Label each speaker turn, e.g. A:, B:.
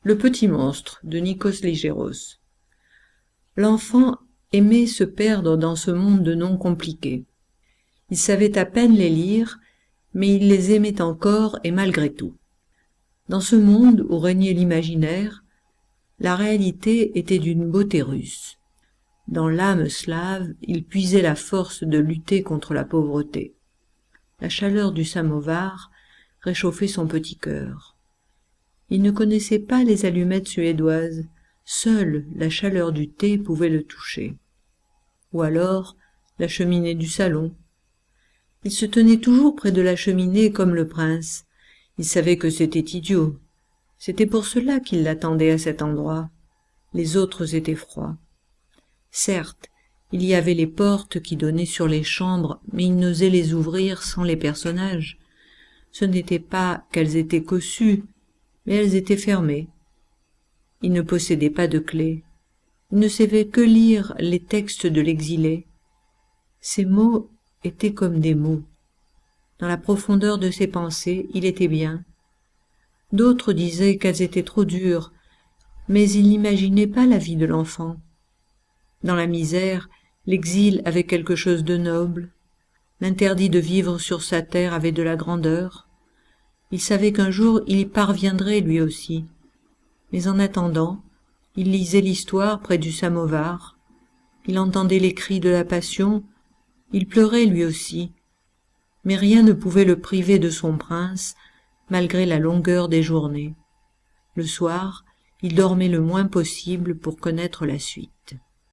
A: Le petit monstre de Nikos Ligéros. L'enfant aimait se perdre dans ce monde de noms compliqués. Il savait à peine les lire, mais il les aimait encore et malgré tout. Dans ce monde où régnait l'imaginaire, la réalité était d'une beauté russe. Dans l'âme slave, il puisait la force de lutter contre la pauvreté. La chaleur du samovar réchauffait son petit cœur. Il ne connaissait pas les allumettes suédoises, seule la chaleur du thé pouvait le toucher. Ou alors la cheminée du salon. Il se tenait toujours près de la cheminée comme le prince. Il savait que c'était idiot. C'était pour cela qu'il l'attendait à cet endroit. Les autres étaient froids. Certes, il y avait les portes qui donnaient sur les chambres, mais il n'osait les ouvrir sans les personnages. Ce n'était pas qu'elles étaient cossues, mais elles étaient fermées. Il ne possédait pas de clé. Il ne savait que lire les textes de l'exilé. Ces mots étaient comme des mots. Dans la profondeur de ses pensées, il était bien. D'autres disaient qu'elles étaient trop dures, mais il n'imaginait pas la vie de l'enfant. Dans la misère, l'exil avait quelque chose de noble. L'interdit de vivre sur sa terre avait de la grandeur. Il savait qu'un jour il y parviendrait lui aussi. Mais en attendant, il lisait l'histoire près du samovar. Il entendait les cris de la passion. Il pleurait lui aussi. Mais rien ne pouvait le priver de son prince, malgré la longueur des journées. Le soir, il dormait le moins possible pour connaître la suite.